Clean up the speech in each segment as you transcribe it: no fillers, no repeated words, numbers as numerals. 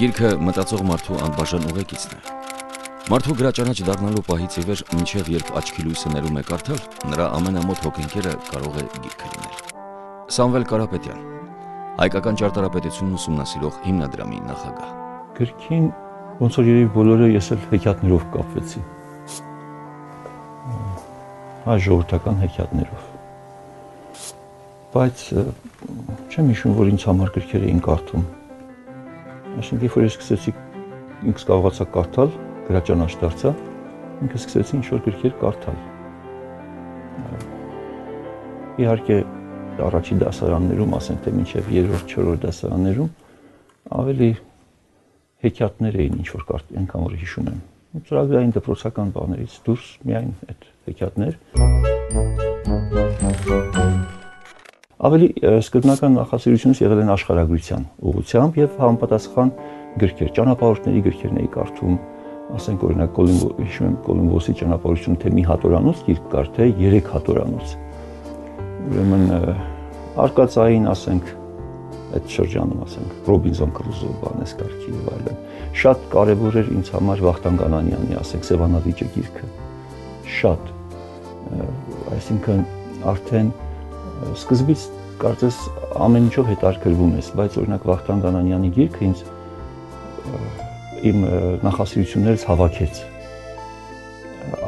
Գիրքը մտածող մարդու անբաժան ուղեկիցն է։ Մարդու գրաճանաչ դառնալու պահից ի վեր, մինչև երբ աչքի լույսը ներում է կարդալ, նրա ամենամոտ հոգընկերը կարող է գիրքը լինել։ Սամվել Կարապետյան, հայկական ճարտարապետությունն ուսումնասիրող հիմնադրամի նախագահ։ Գրքին ոնց որ երևի բոլորը ես էլ հեքիաթներով կապվեցի։ Հայ ժողովրդական հեքիաթներով։ Բայց չեմ հիշում, որ ինձ համար գրքեր էին կարդում։ Այսինքն, երբ որ ես սկսեցի ինքս կարողացա կարդալ, գրաճանաչ դարձա, ինքս սկսեցի ինչ-որ գրքեր կարդալ։ Իհարկե, առաջի դասարաններում, ասենք թե մինչև 3-4 դասարաններում ավելի հեքիաթներ էին ինչ-որ կարդալ, այնքան որ հիշում եմ։ Ծրագրային դպրոցական բաներից դուրս միայն այդ հեքիաթներ։ Ավելի սկզբնական նախասիրությունս եղել են աշխարհագրության ուղղությամբ եւ համապատասխան գրքեր, ճանապարհորդների գրքերն էի կարդում, ասենք օրինակ Կոլումբոսի ճանապարհությունը թե մի հատորանոց գիրք կար, թե 3 հատորանոց։ Ուրեմն արկածային, ասենք, այդ շրջանում, ասենք, Ռոբինզոն Կրուզո բանես կարգի եւ այլն։ Շատ կարեւոր էր ինձ համար Վախթանգ Անանյանի, ասենք, Սևանավիճը գիրքը։ Շատ, այսինքն արդեն սկզբից կարծես ամեն ինչով հետաքրքրվում ես, բայց օրինակ Վախթանգ Անանյանի գիրքը ինձ իմ նախասիրություններից հավաքեց։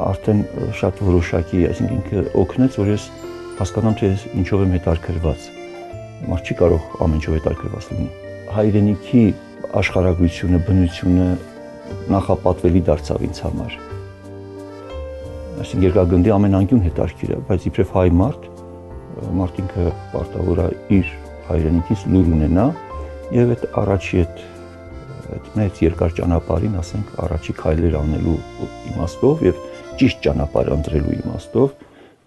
Արդեն շատ որոշակի, այսինքն ինքը օգնեց, որ ես հասկանամ, թե ես ինչով եմ հետաքրքրված։ Մարդ չի կարող ամեն ինչով հետաքրքրված լինի։ Հայրենիքի աշխարհագրությունը, բնությունը նախապատվելի դարձավ ինձ համար։ Այսինքն երկրագնդի ամենանկյուն հետաքրքիրը, բայց իբրև հայ մարդ ինքը պարտավոր է իր հայրենիքից լուր ունենա եւ այդ առաջի այդ մեծ երկար ճանապարհին, ասենք, առաջի քայլեր անելու իմաստով եւ ճիշտ ճանապարհ ընտրելու իմաստով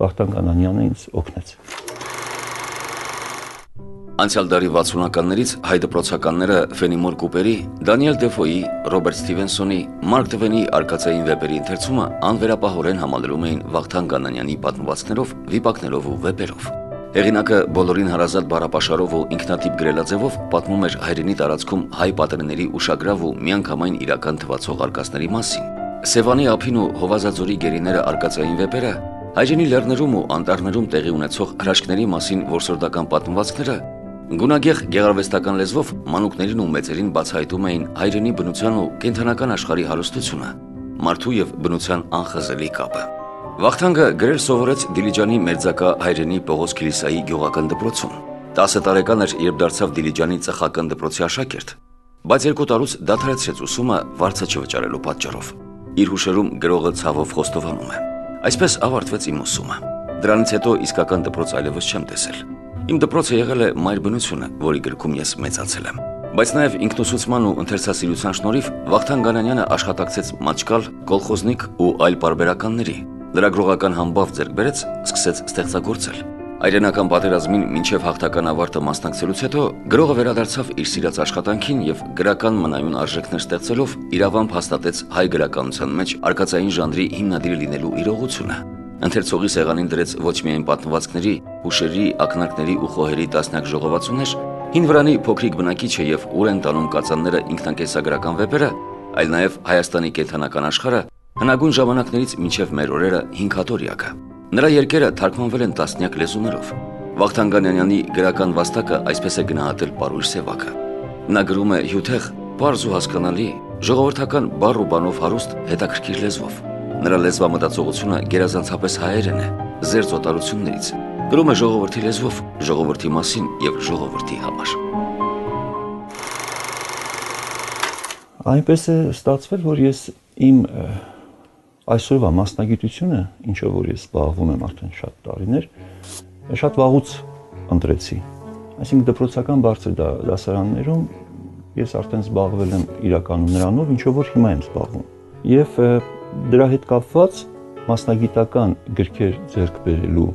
Վախթանգ Անանյանը ինձ օգնեց։ Անցյալ դարի 60-ականներից հայ դպրոցականները Ֆենիմոր Կուպերի, Դանիել Դեֆոյի, Ռոբերտ Սթիվենսոնի, Մարկ Տվենի արկածային վեպերի ընթերցումը անվերապահորեն համալրում էին Վախթանգ Անանյանի պատմվածքներով, վիպակներով ու վեպերով։ Հեղինակը բոլորին հարազատ բառապաշարով ու ինքնատիպ գրելաձևով պատմում էր հայրենի տարածքում հայ պատերների ուշագրավ ու միանգամայն իրական թվացող արկածների մասին։ Սևանի ափին ու Հովազաձորի գերիները արկածային վեպերը, հայրենի լեռներում ու անտառներում տեղի ունեցող հրաշքների մասին որսորդական պատմվածքները գունագեղ գեղարվեստական լեզվով մանուկներին ու մեծերին բացահայտում էին հայրենի բնության ու կենդանական աշխարհի հարստությունը, մարդու եւ բնության անխզելի կապը։ Վախթանգը գրել սովորեց Դիլիջանի մերձակա հայրենի Պողոս Քիլիսայի գյուղական դպրոցում։ 10 տարեկան էր, երբ դարձավ Դիլիջանի ծխական դպրոցի աշակերտ, բայց 2 տարուց դադարեցրեց ուսումը վարձը չվճարելու պատճառով։ Իր հուշերում գրողը ցավով խոստովանում է. Այսպես ավարտվեց իմ ուսումը։ Դրանից հետո իսկական դպրոց այլևս չեմ տեսել։ Իմ դպրոցը եղել է մայր բնությունը, որի գրքում ես մեծացել եմ։ Բայց նաև ինքնուսուցման ու ընթերցասիրության շնորհիվ Վախթանգ Անանյանը աշխատակցեց մաչկալ, կոլխոզնիկ ու այլ պարբերականների, լրագրողական համբավ ձեռք բերեց, սկսեց ստեղծագործել։ Հայրենական պատերազմին մինչև հաղթական ավարտը մասնակցելուց հետո գրողը վերադարձավ իր սիրած աշխատանքին եւ գրական մնայուն արժեքներ ստեղծելով իրավամբ հաստատեց հայ գրականության մեջ արկածային ժանրի հիմնադիր լինելու իրողությունը։ Ընթերցողի սեղանին դրեց ոչ միայն պատմվածքների, հուշերի, ակնարկների ու խոհերի տասնյակ ժողովածուներ, հին վրանի փոքրիկ բնակիչը եւ ուր են տանում կածանները ինքնակենսագրական վեպերը, այլ նաեւ Հայաստանի կենդանական աշխարհը հնագույն ժամանակներից մինչև մեր օրերը 500-յակը։ Նրա երկերը թարգմանվել են տասնյակ լեզուներով։ Վախթանգ Անանյանի գրական վաստակը այսպես է գնահատել Պարույր Սևակը։ Նա գրում է հյութեղ, պարզ ու հասկանալի, ժողովրդական բառ ու բանով հարուստ, հետաքրքիր լեզվով։ Նրա լեզվամտածողությունը գերազանցապես հայերեն է, զերծ օտարություններից։ Գրում է ժողովրդի լեզվով, ժողովրդի մասին եւ ժողովրդի համար։ Այնպես է ստացվել, որ ես իմ այսօրվա մասնագիտությունը, ինչով որ ես զբաղվում եմ արդեն շատ տարիներ, շատ վաղուց ընտրեցի։ Այսինքն դպրոցական բարձր դասարաններում ես արդեն զբաղվել եմ իրականում նրանով, ինչով որ հիմա եմ զբաղվում։ Եվ դրա հետ կապված մասնագիտական գրքեր ձեռք բերելու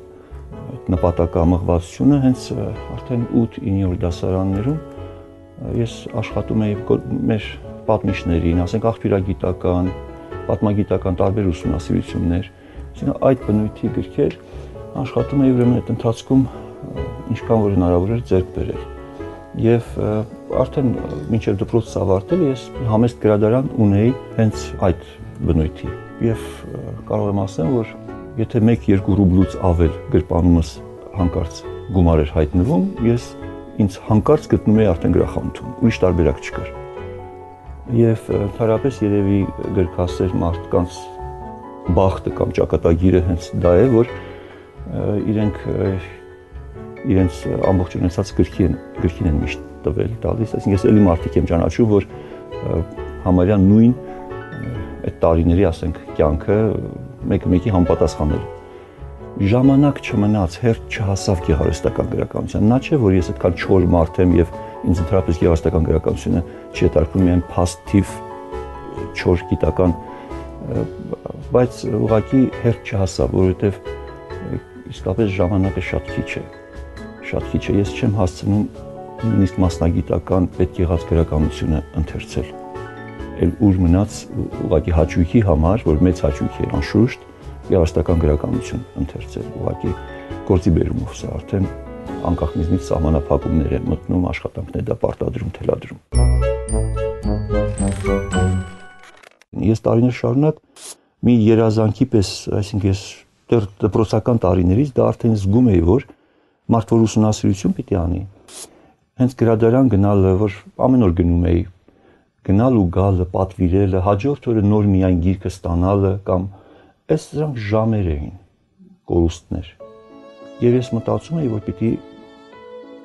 նպատակամղվածությունը հենց արդեն 8-9 դասարաններում ես աշխատում էի մեր պատմիչներին, ասենք աղբյուրագիտական, պատմագիտական տարբեր ուսումնասիրություններ, այսինքն այդ բնույթի գրքեր աշխատում էի ուրեմն այդ ընթացքում ինչքան որ հնարավոր էր ձեռք բերել։ Եվ արդեն մինչև դպրոցս ավարտել ես համեստ գրադարան ունեի հենց այդ բնույթի եւ կարող եմ ասեմ, որ եթե 1-2 ռուբլուց ավել գրպանումս հանկարծ գումար էր հայտնվում, ես ինձ հանկարծ գտնում էի արդեն գրախանութում, ուրիշ տարբերակ չկար։ Եվ ընդհանրապես երևի գրքասեր մարդկանց բախտը կամ ճակատագիրը հենց դա է, որ իրենց ամբողջ ունեցած գրքին են միշտ տվել տալիս, այսինքն ես էլի մարդիկ եմ ճանաչում, որ համարյա նույն այդ տարիների, ասենք, կյանքը մեկը մեկի համապատասխանել։ Ժամանակ չմնաց, հերթ չհասավ գեղարվեստական գրականության։ Նա չէ, որ ես այդքան չոր մարդ եմ եւ ինձ ընդհանրապես գեղարվեստական գրականությունը չի հետաքրքրում միայն փաստիվ չոր գիտական, բայց ուղղակի հերթ չհասավ, որովհետեւ իսկապես ժամանակը շատ քիչ է։ Շատ քիչ է, ես չեմ հասցնում նույնիսկ մասնագիտական պետք եղած գրականությունը ընթերցել։ Էլ ուր մնաց ուղղակի հաճույքի համար, որ մեծ հաճույք է անշուշտ գեղարվեստական գրականություն ընթերցել, ուղղակի գործի բերումով սա արդեն անկախ ինձնից սահմանափակումներ են մտնում, աշխատանքներ դա պարտադրում, թելադրում։ Ես տարիներ շարունակ մի երազանքի պես, այսինքն ես դեռ դպրոցական տարիներից դա արդեն զգում էի, որ մարդ որ ուսումնասիրություն պիտի անի, հենց գրադարան գնալը, որ ամեն օր գնում էի, գնալ ու գալը, պատվիրելը, հաջորդ օրը նոր միայն գիրքը ստանալը կամ այս դրանք ժամեր էին, կորուստներ։ Եվ ես մտածում էի, որ պիտի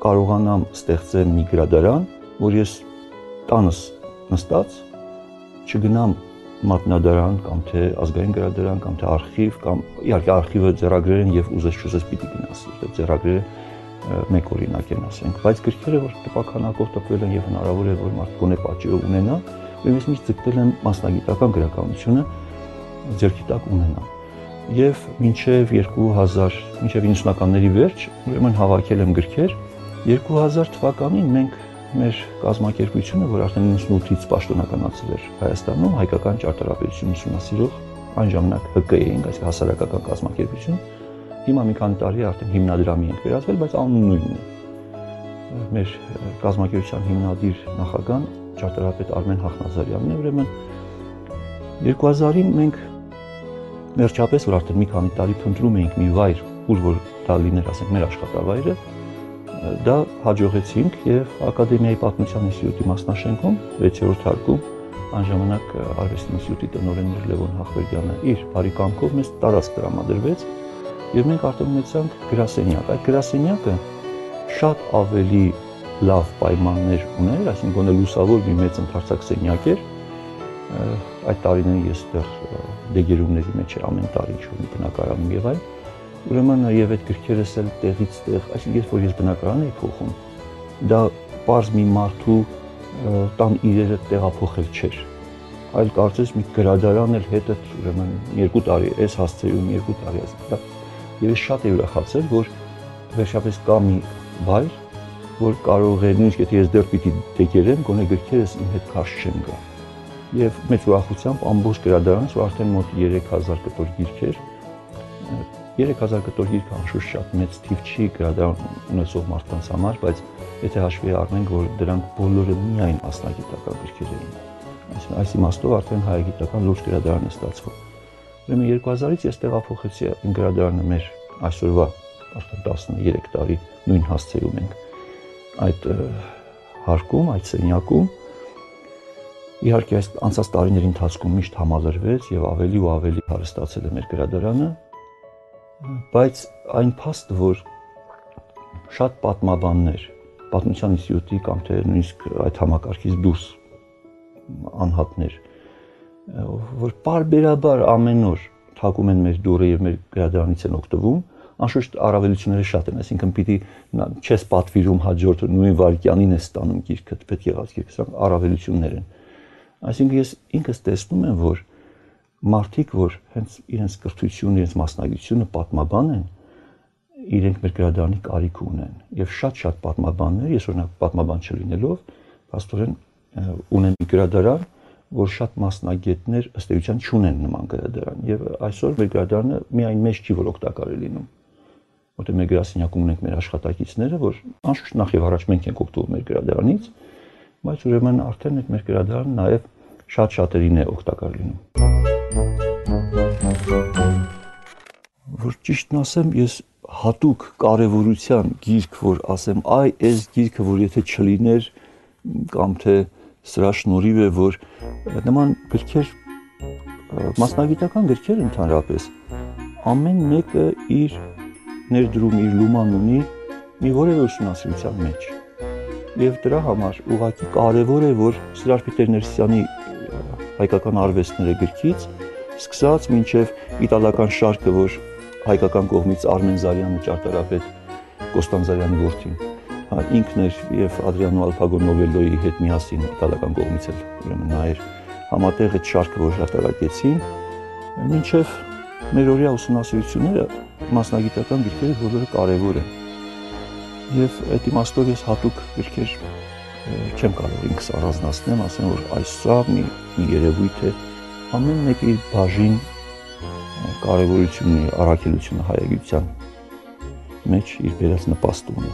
կարողանամ ստեղծել մի գրադարան, որ ես տանս նստած չգնամ մատնադարան կամ թե ազգային գրադարան կամ թե արխիվ կամ իհարկե արխիվը ձեռագրեր են եւ ուզես չուզես պիտի գնաս, որտեղ ձեռագրերը մեկ օրինակ են, ասենք, բայց գրքերը որ տպաքանակով տպվել են եւ հնարավոր է որ մարդ գոնե պատճառ ունենա, ու ես միշտ ձգտել եմ մասնագիտական գրականությունը ձեռքի տակ ունենամ։ Եվ մինչև 90-ականների վերջ, ուրեմն հավաքել եմ գրքեր։ 2000 թվականին մենք մեր կազմակերպությունը, որ արդեն 98-ից պաշտոնականացել էր Հայաստանում, հայկական ճարտարապետություն ուսումնասիրող, այն ժամանակ ՀԿ էինք, այսինքն հասարակական կազմակերպություն, հիմա մի քանի տարի արդեն հիմնադրամի ենք վերածվել, բայց անունը նույնն է։ Մեր կազմակերպության հիմնադիր նախագահան ճարտարապետ Արմեն Հախնազարյանն է, ուրեմն 2000-ին մենք վերջապես, որ արդեն մի քանի տարի փնտրում էինք մի վայր, ուր որ դա լիներ, ասենք, մեր աշխատավայրը, դա հաջողեցինք եւ Ակադեմիայի պատմության ինստիտուտի մասնաշենքում 6-րդ հարկում այն ժամանակ Արվեստի ինստիտուտի տնօրենն էր Լևոն Հախվերդյանը իր բարի կամքով մեզ տարածք տրամադրվեց եւ մենք արդեն ունեցանք գրասենյակ։ Այդ գրասենյակը շատ ավելի լավ պայմաններ ուներ, այսինքն գոնե լուսավոր մի մեծ ընդարձակ սենյակ էր։ Այդ տարիներին ես դեռ դեգերումների մեջ էր ամեն տարի ինչ-որ մի բնակարանում եւ այլն։ Ուրեմն եւ այդ գրքերս էլ տեղից տեղ, այսինքն երբ որ ես բնակարան էի փոխում, դա պարզ մի մարդու տան իրերը տեղափոխել չէր, այլ կարծես մի գրադարան էլ հետը ուրեմն 2 տարի էս հասցեում 2 տարի ասա։ Եվ ես շատ էի ուրախացել, որ վերջապես կա մի վայր, որ կարող է նույնիսկ եթե ես դեռ պիտի դեգերեմ, գոնե գրքերս իմ հետ քաշ չեն գա։ Եվ մեծ ուրախությամբ ամբողջ գրադարանից որ արդեն մոտ 3000 կտոր գիրք էր, 3000 կտոր գիրքը անշուշտ շատ մեծ թիվ չի գրադարան ունեցող մարդկանց համար, բայց եթե հաշվի առնենք, որ դրանք բոլորը միայն մասնագիտական գրքեր էին, այսինքն այս իմաստով արդեն հայագիտական լուրջ գրադարան է ստացվում։ Ուրեմն 2000-ից ես տեղափոխեցի իմ գրադարանը մեր այսօրվա արդեն 13 տարի նույն հասցեում ենք այդ հարկում, այդ սենյակում։ Իհարկե այս անցած տարիների ընթացքում միշտ համալրվեց եւ ավելի ու ավելի հարստացել է մեր գրադարանը, բայց այն փաստը, որ շատ պատմաբաններ, պատմության ինստիտուտի կամ թե նույնիսկ այդ համակարգից դուրս անհատներ, որ պարբերաբար ամեն օր թակում են մեր դուռը եւ մեր գրադարանից են օգտվում, անշուշտ առավելությունները շատ են, այսինքն պիտի չես պատվիրում հաջորդ նույն վայրկյանին ես ստանում գիրքը, պետք եղած գիրքը, սա առավելություններ են։ Այսինքն ես ինքս տեսնում եմ, որ մարդիկ, որ հենց իրենց կրթությունը, իրենց մասնագիտությունը պատմաբան են, իրենք մեր գրադարանի կարիք ունեն եւ շատ պատմաբաններ, ես օրինակ պատմաբան չլինելով, փաստորեն ունեն մի գրադարան, որ շատ մասնագետներ ըստ էության չունեն նման գրադարան եւ այսօր մեր գրադարանը միայն մեծ չի որ օգտակար է լինում, որտեղ մեր գրասենյակում ունենք մեր աշխատակիցները, որ անշուշտ նախ եւ առաջ մենք ենք օգտվում մեր գրադարանից բայց ուրեմն արդեն այդ մեր գրադարանը նաև շատ-շատերին է օգտակար լինում։ Որ ճիշտն ասեմ, ես հատուկ կարևորության գիրք, որ ասեմ, այ այս գիրքը, որ եթե չլիներ, կամ թե սրա շնորհիվ է, որ նման գրքեր, մասնագիտական գրքեր ընդհանրապես, ամեն մեկը իր ներդրում, իր լուման ունի մի որևէ ուսումնասիրության մեջ։ Եվ դրա համար ուղղակի կարևոր է, որ Սիրար Պետերներսյանի հայկական արվեստները գրքից սկսած մինչև իտալական շարքը, որ հայկական կողմից Արմեն Զարյանը ճարտարապետ Կոստանդզարյանի որդին, ինքն էր եւ Ադրիանո Ալփագո Նովելլոյի հետ միասին իտալական կողմից էլ ուրեմն նա էր համատեղ այդ շարքը, որ հրատարակեցին, մինչև մեր օրյա ուսումնասիրությունները մասնագիտական գրքերը բոլորը կարևոր են։ Եվ այդ իմաստով ես հատուկ գրքեր չեմ կարող ինքս առանձնացնեմ, ասեմ, որ այսա մի երևույթ է, ամեն մեկը իր բաժին կարևորությունն է, առաքելությունը հայագիտության մեջ իր բերած նպաստը ունի։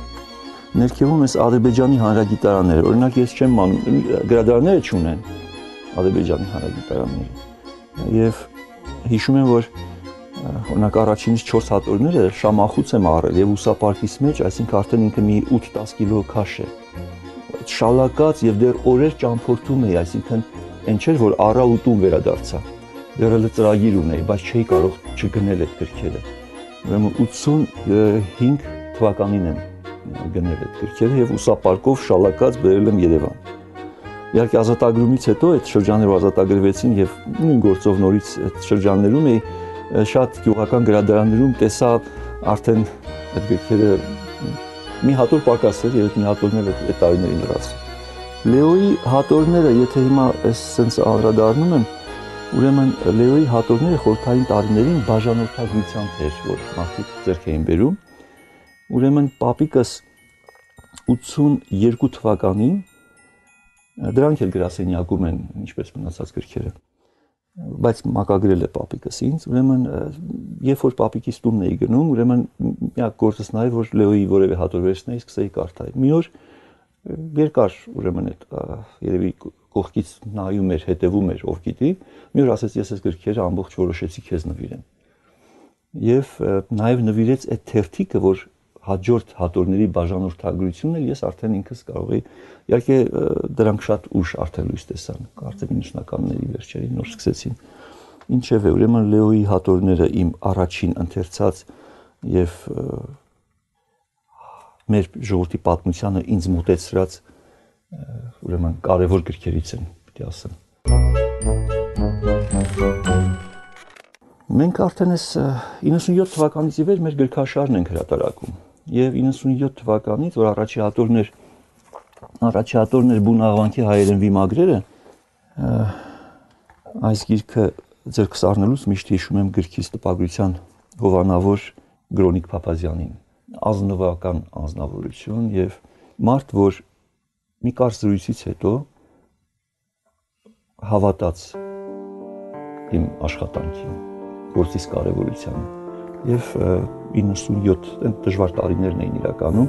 Ներքևում ես Ադրբեջանի հանրագիտարանները, օրինակ ես չեմ մանում, գրադարանները չունեն Ադրբեջանի հանրագիտարանները։ Եվ հիշում եմ, որ օրինակ առաջինից 4 հատորները Շամախուց եմ առել եւ ուսապարկիս մեջ, այսինքն արդեն ինքը մի 8-10 կիլո քաշ է։ Շալակած եւ դեռ օրեր ճամփորդում էի, այսինքն այն չէր, որ առա ու տուն վերադարձա։ Դեռ էլ ծրագիր ունեի, բայց չէի կարող չգնել այդ գրքերը։ Ուրեմն 85 թվականին եմ գնել այդ գրքերը եւ ուսապարկով շալակած բերել եմ Երևան։ Իհարկե ազատագրումից հետո այդ շրջանները ազատագրվեցին եւ նույն գործով նորից այդ շրջաններում էի շատ գյուղական գրադարաններում տեսա արդեն այդ գրքերը մի հատոր պակասել եւ այդ մի հատորները այդ տարիներին լրացրին։ Լեոյի հատորները, եթե հիմա այս sense անդրադառնում եմ, ուրեմն Լեոյի հատորները խորհրդային տարիներին բաժանորդագրությամբ էր, որ մարդիկ ձեռք էին բերում։ Ուրեմն պապիկս 82 թվականին դրանք էլ գրասենյակում են, ինչպես մնացած գրքերը, բայց մակագրել է պապիկս ինձ, ուրեմն երբ որ պապիկիս տունն էի գնում, ուրեմն միակ գործս նա էր, որ Լեոյի որևէ հատոր վերցնեի, սկսեի կարդալ։ Մի օր երկար ուրեմն այդ երևի կողքից նայում էր, հետևում էր, ով գիտի, մի օր ասեց ես այս գրքերը ամբողջ որոշեցի քեզ նվիրեմ։ Եվ նաև նվիրեց այդ թերթիկը, որ հաջորդ հատորների բաժանորդագրությունն էլ ես արդեն ինքս կարող էի, իհարկե դրանք շատ ուշ արդեն լույս տեսան, կարծեմ 90-ականների վերջերին նոր սկսեցին։ Ինչևէ, ուրեմն Լեոյի հատորները իմ առաջին ընթերցած եւ մեր ժողովրդի պատմությանը ինձ մոտեցրած ուրեմն կարևոր գրքերից են, պիտի ասեմ։ Մենք արդեն այս 97 թվականից ի վեր մեր գրքաշարն ենք հրատարակում եւ 97 թվականից, որ առաջի հատորներ բուն աղվանքի հայերեն վիմագրերը, այս գիրքը ձեռքս առնելուց միշտ հիշում եմ գրքից տպագրության հովանավոր Գրոնիկ Փափազյանին, ազնվական անձնավորություն եւ մարդ, որ մի կարճ զրույցից հետո հավատաց իմ աշխատանքին, գործից կարևորությանը եւ 97 դժվար տարիներն էին իրականում,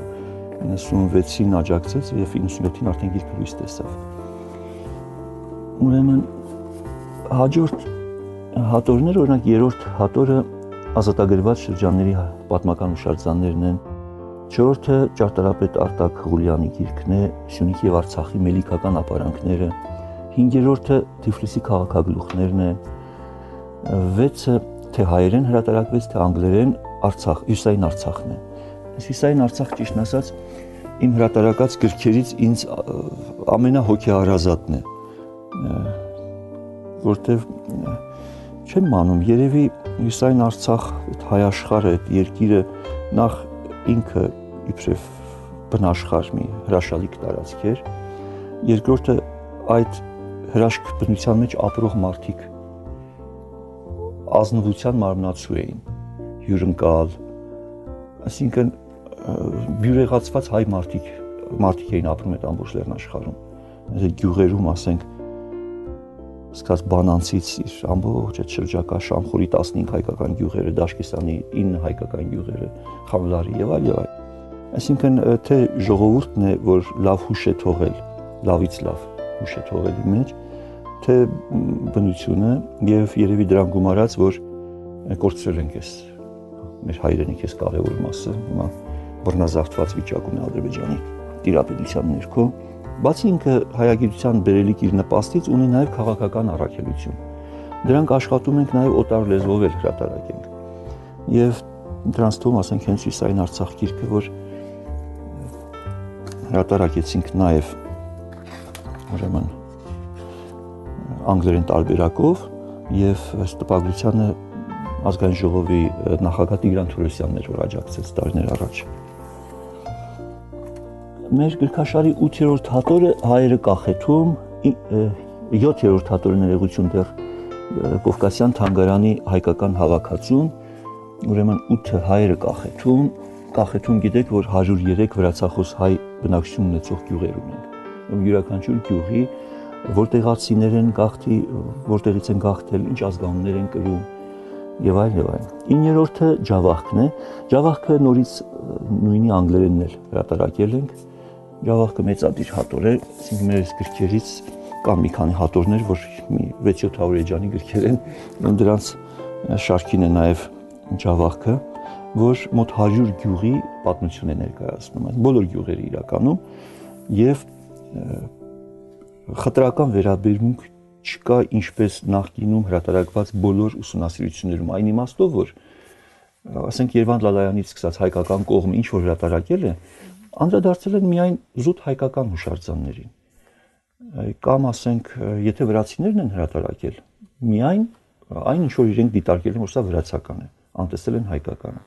96-ին աջակցեց եւ 97-ին արդեն գիրքը լույս տեսավ։ Ուրեմն հաջորդ հատորները, օրինակ երրորդ հատորը ազատագրված շրջանների պատմական հուշարձաններն են, չորրորդը ճարտարապետ Արտակ Ղուլյանի գիրքն է, Սյունիքի եւ Արցախի մելիքական ապարանքները, հինգերորդը Թիֆլիսի քաղաքագլուխներն է, վեցը թե հայերեն հրատարակվեց, թե անգլերեն Արցախ, Հյուսային Արցախն է։ Այս Հյուսային Արցախ, ճիշտն ասած, իմ հրատարակած գրքերից ինձ ամենահոգեհարազատն է, որտեվ չեմ մանում, երևի Հյուսային Արցախ, այդ հայ աշխարհը, այդ երկիրը նախ ինքը իբրև բնաշխարհ մի հրաշալիք տարածք էր, երկրորդը այդ հրաշք բնության մեջ ապրող մարդիկ ազնվության մարմնացու էին, հյուրընկալ, այսինքն բյուրեղացված հայ մարդիկ էին ապրում այդ ամբողջ լեռնաշխարհում, այդ գյուղերում, ասենք, սկսած Բանանցից իր ամբողջ այդ շրջակա Շամխորի 15 հայկական գյուղերը, Դաշկիսանի 9 հայկական գյուղերը, Խավլարի եւ այլ եւ այլ։ Այսինքն թե ժողովուրդն է, որ լավ հուշ է թողել լավից լավ հուշ է թողել իմ մեջ, թե բնությունը եւ երևի դրան գումարած, որ կորցրել ենք այս մեր հայրենիք այս կարևոր մասը, հիմա բռնազավթված վիճակում է Ադրբեջանի տիրապետության ներքո, բացի ինքը հայագիտության բերելիք իր նպաստից ունի նաեւ քաղաքական առաքելություն։ Դրանք աշխատում ենք նաեւ օտար լեզվով էլ հրատարակենք։ Եվ դրանց թվում ասենք հենց Իսային Արցախ գիրքը, որ հրատարակեցինք նաեւ ուրեմն անգլերեն տարբերակով եւ այս տպագրությանը ազգային ժողովի նախագահ Տիգրան Թորոսյանն էր, որ աջակցեց տարիներ առաջ։ Մեր գրքաշարի 8-րդ հատորը հայերը կախեթում, 7-րդ հատորը ներողություն դեռ Կովկասյան թանգարանի հայկական հավաքածուն, ուրեմն 8-ը հայերը կախեթում գիտեք, որ 103 վրացախոս հայ բնակչություն ունեցող գյուղեր ունենք։ Յուրաքանչյուր գյուղի որտեղացիներ են գաղթի, որտեղից են գաղթել, ինչ ազգանուններ են կրում եւ այլն եւ այլն։ 9-րդը Ջավախքն է։ Ջավախքը նորից նույնի անգլերենն էլ հրատարակել ենք։ Ջավախքը մեծադիր հատոր է, այսինքն մեր գրքերից կան մի քանի հատորներ, որ մի 6-700 էջանի գրքեր են, ու դրանց շարքին է նաեւ Ջավախքը, որ մոտ 100 գյուղի պատմություն է ներկայացնում, այս բոլոր գյուղերը իրականում եւ խտրական վերաբերմունք չկա ինչպես նախկինում հրատարակված բոլոր ուսումնասիրություններում, այն իմաստով, որ ասենք Երվանդ Լալայանից սկսած հայկական կողմը ինչ որ հրատարակել է, անդրադարձել են միայն զուտ հայկական հուշարձաններին։ Կամ ասենք, եթե վրացիներն են հրատարակել, միայն այն ինչ որ իրենք դիտարկել են, որ սա վրացական է, անտեսել են հայկականը։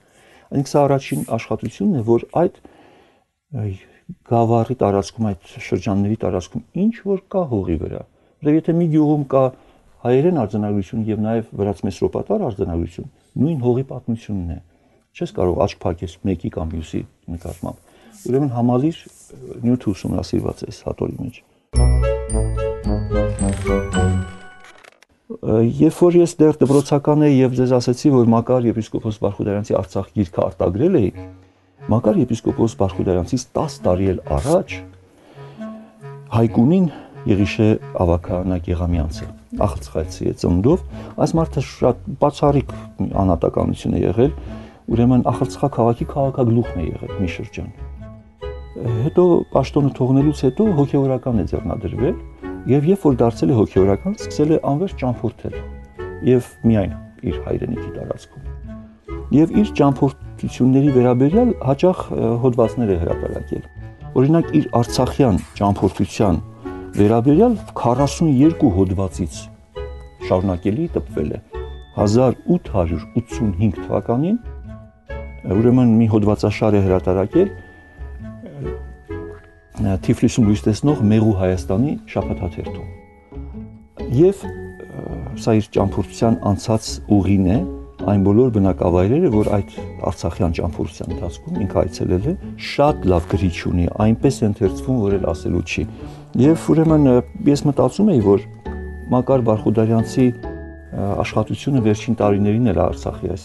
Այնինքն սա առաջին աշխատությունն է, որ այդ գավառի տարածքում, այդ շրջանների տարածքում ինչ որ կա հողի վրա։ Որտեղ եթե մի գյուղում կա հայերեն արձանագրություն եւ նաեւ վրաց մեսրոպատար արձանագրություն, նույն հողի պատմությունն է։ Չես կարող աչք փակես մեկի կամ մյուսի նկատմամբ։ Ուրեմն համալիր նյութը ուսումնասիրված է այս հատորի մեջ։ Երբ որ ես դեռ դպրոցական էի եւ ձեզ ասեցի, որ Մակար եպիսկոպոս Բարխուդարյանցի Արցախ գիրքը արտագրել էի, Մակար եպիսկոպոս Բարխուդարյանցից 10 տարի էլ առաջ Հայկունին Եղիշե Ավագանակ Եղամյանցը Ախալցխայցի է ծննդով, այս մարդը շատ բացառիկ անհատականություն է եղել, ուրեմն Ախալցխա քաղաքի քաղաքագլուխն է եղել մի շրջան։ Հետո պաշտոնը թողնելուց հետո հոգեորական է ձեռնադրվել եւ երբ որ դարձել է հոգեորական, սկսել է անվերջ ճամփորդել եւ միայն իր հայրենիքի տարածքում։ Եվ իր ճամփորդությունների վերաբերյալ հաճախ հոդվածներ է հրապարակել։ Օրինակ իր արցախյան ճամփորդության վերաբերյալ 42 հոդվածից շարունակելի տպվել է 1885 թվականին, ուրեմն մի հոդվածաշար է հրատարակել Թիֆլիսում լույս տեսնող Մեղու Հայաստանի շաբաթաթերթում։ Եվ սա իր ճամփորդության անցած ուղին է, այն բոլոր բնակավայրերը, որ այդ արցախյան ճամփորդության ընթացքում ինքը այցելել է, շատ լավ գրիչ ունի, այնպես ընթերցվում, որ էլ ասելու չի։ Եվ ուրեմն ես մտածում էի, որ Մակար Բարխուդարյանցի աշխատությունը վերջին տարիներին էլ Արցախի այս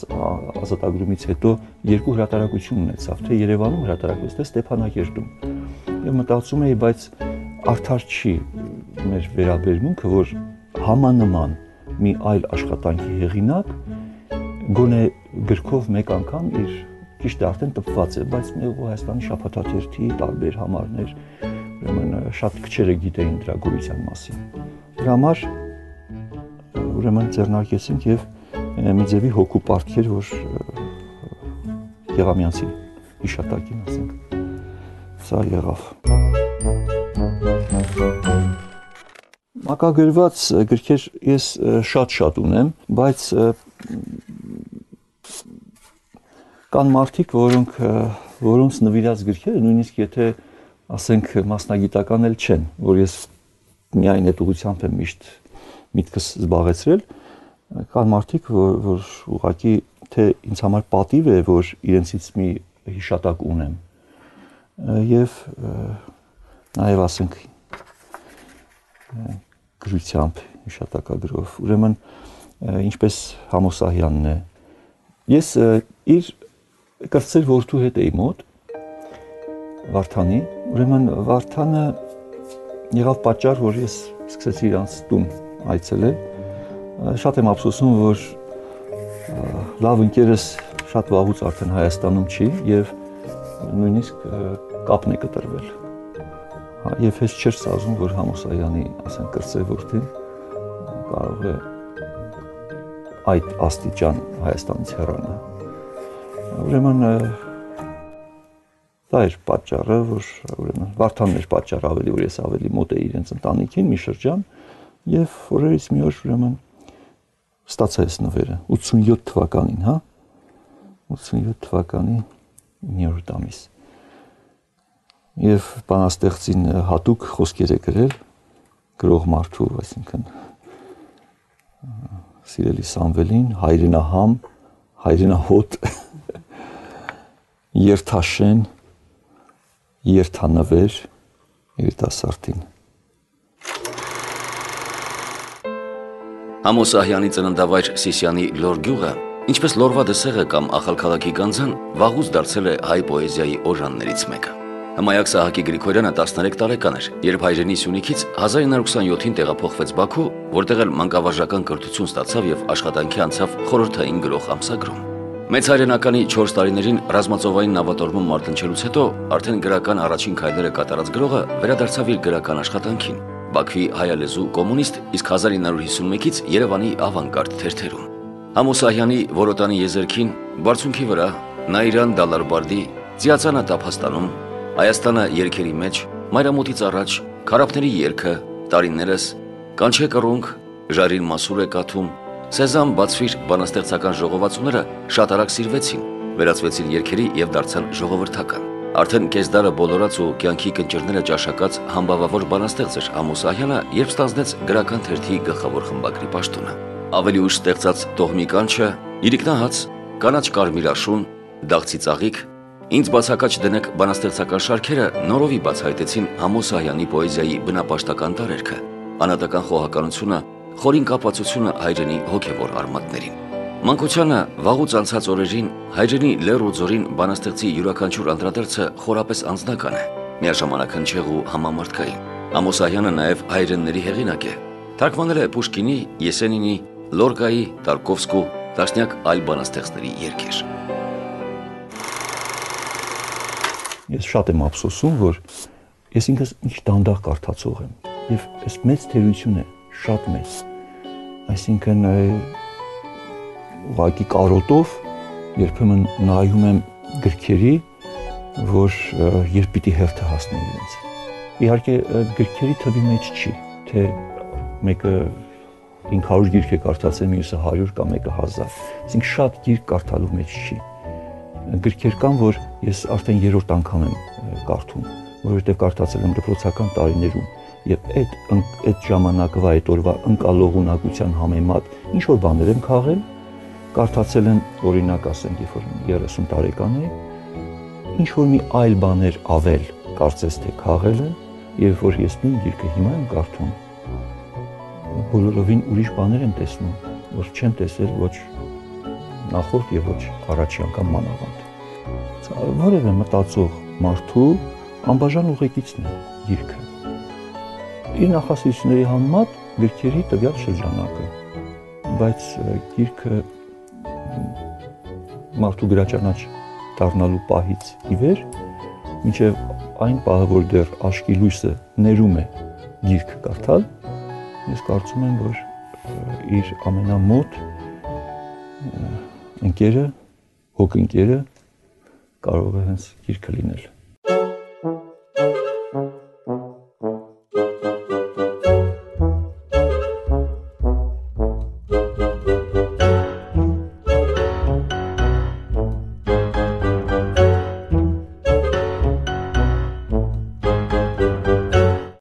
ազատագրումից հետո երկու հրատարակություն ունեցավ, թե Երևանում հրատարակվեց, թե Ստեփանակերտում։ Եվ մտածում էի, բայց արդար չի մեր վերաբերմունքը, որ համանման մի այլ աշխատանքի հեղինակ գոնե գրքով մեկ անգամ իր ճիշտ է արդեն տպված է, բայց Մեղու Հայաստանի շաբաթաթերթի տարբեր համարներ, ուրեմն շատ քչերը գիտեին դրա գոյության մասին։ Դրա համար ուրեմն ձեռնարկեցինք եւ մի ձևի հոգու պարտքեր, որ Եղամյանցի հիշատակին ասենք, սա եղավ։ Մակագրված գրքեր ես շատ ունեմ, բայց կան մարդիկ, որոնց նվիրած գրքերը, նույնիսկ եթե ասենք մասնագիտական էլ չեն, որ ես միայն այդ ուղղությամբ եմ միշտ միտքս զբաղեցրել, կան մարդիկ, որ ուղղակի թե ինձ համար պատիվ է, որ իրենցից մի հիշատակ ունեմ, եւ նաեւ ասենք գրությամբ հիշատակագրով, ուրեմն ինչպես Համոսահյանն է։ Ես իր կրծեր որդու հետ էի մոտ, Վարդանի, ուրեմն Վարդանը եղավ պատճառ, որ ես սկսեցի իրանց տուն այցելել։ Շատ եմ ափսոսում, որ լավ ընկերս շատ վաղուց արդեն Հայաստանում չի եւ նույնիսկ կապն է կտրվել։ Եվ հեչ չէր սազում, որ Համոսայանի, ասենք, կրծե որդին կարող է այդ աստիճան Հայաստանից հեռանա։ Ուրեմն դա էր պատճառը, որ ուրեմն Վարդանն էր պատճառը ավելի, որ ես ավելի մոտ էի իրենց ընտանիքին մի շրջան եւ օրերից մի օր ուրեմն ստացա այս նվերը 87 թվականին, հա 87 թվականի 9-րդ ամիս։ Եվ բանաստեղծին հատուկ խոսքեր է գրել գրող մարդու, այսինքն սիրելի Սամվելին, հայրենահամ, հայրենահոտ, երթաշեն, երթանվեր երիտասարդին։ Համոս Ահյանի ծննդավայր Սիսիանի Լոր գյուղը, ինչպես Լորվա դսեղը կամ Ախալքալաքի Գանձան, վաղուց դարձել է հայ պոեզիայի օժաններից մեկը։ Հմայակ Սահակի Գրիգորյանը 13 տարեկան էր, երբ հայրենի Սյունիքից 1927-ին տեղափոխվեց Բաքու, որտեղ էլ մանկավարժական կրթություն ստացավ եւ աշխատանքի անցավ խորհրդային գրող ամսագրում։ Մեծ հայրենականի 4 տարիներին ռազմածովային նավատորմում մարտնչելուց հետո արդեն գրական առաջին քայլերը կատարած գրողը վերադարձավ իր գրական աշխատանքին։ Բաքվի հայալեզու կոմունիստ, իսկ 1951-ից Երևանի ավանգարդ թերթերում։ Համոս Ահյանի Որոտանի եզերքին, բարձունքի վրա, Նայիրան Դալարբարդի, Ձիածանա Տափաստանում, Հայաստանը երգերի մեջ, Մայրամուտից առաջ, Քարափների երգը, Տարիներս, Կանչե կռունկ, Ժարին մասուր է կաթում, Սեզամ բացվիր բանաստեղծական ժողովածուները շատ արագ սիրվեցին, վերածվեցին երգերի եւ դարձան ժողովրդական։ Արդեն կեսդարը բոլորած ու կյանքի կնճիռները ճաշակած համբավավոր բանաստեղծ էր Համոս Ահյանը, երբ ստանձնեց գրական թերթի գլխավոր խմբագրի պաշտոնը։ Ավելի ուշ ստեղծած Տոհմի կանչը, Իրիկնահաց, Կանաչ կարմիր աշուն, Դաղցի ծաղիկ, Ինձ բացակաչ դնեք բանաստեղծական շարքերը նորովի բացահայտեցին Համոս Ահյանի պոեզիայի բնապաշտական տարերքը, անհատական խոհականությունը, խորին կապացությունը հայրենի հոգևոր արմատներին։ Մանկությանը վաղուց անցած օրերին հայրենի լեռ ու ձորին բանաստեղծի յուրաքանչյուր անդրադարձը խորապես անձնական է, միաժամանակ հնչեղ ու համամարտկային։ Համոս Ահյանը նաև հայրենների հեղինակ է։ Թարգմանել է Պուշկինի, Եսենինի, Լորկայի, Տարկովսկու, տասնյակ այլ բանաստեղծների երգեր։ Ես շատ եմ ափսոսում, որ ես ինքս ինչ դանդաղ կարդացող եմ եւ այս մեծ թերություն է, շատ մեծ։ Այսինքն ուղղակի կարոտով երբեմն նայում եմ գրքերի, որ երբ պիտի հերթը հասնի իրենց։ Իհարկե գրքերի թվի մեջ չի, թե մեկը 500 գիրք է կարդացել, մյուսը 100 կամ մեկը 1000։ Այսինքն շատ գիրք կարդալու մեջ չի։ Գրքեր կան, որ ես արդեն երրորդ անգամ եմ կարդում, որովհետև կարդացել եմ դպրոցական տարիներում եւ այդ ժամանակվա այդ օրվա ընկալող ունակության համեմատ ինչ որ բաներ եմ քաղել, կարդացել եմ օրինակ ասենք, երբ որ 30 տարեկան էի, ինչ որ մի այլ բաներ ավել կարծես թե քաղել եմ, եւ որ ես նույն գիրքը հիմա եմ կարդում, բոլորովին ուրիշ բաներ եմ տեսնում, որ չեմ տեսել ոչ նախորդ եւ ոչ առաջի անգամ մանավանդ։ Որևէ մտածող մարդու անբաժան ուղեկիցն է գիրքը։ Իր նախասիրությունների համեմատ գրքերի տվյալ շրջանակը, բայց գիրքը մարդու գրաճանաչ դառնալու պահից ի վեր, մինչև այն պահը, որ դեռ աչքի լույսը ներում է գիրք կարդալ, ես կարծում եմ, որ իր ամենամոտ ընկերը, հոգընկերը կարող է հենց գիրքը լինել։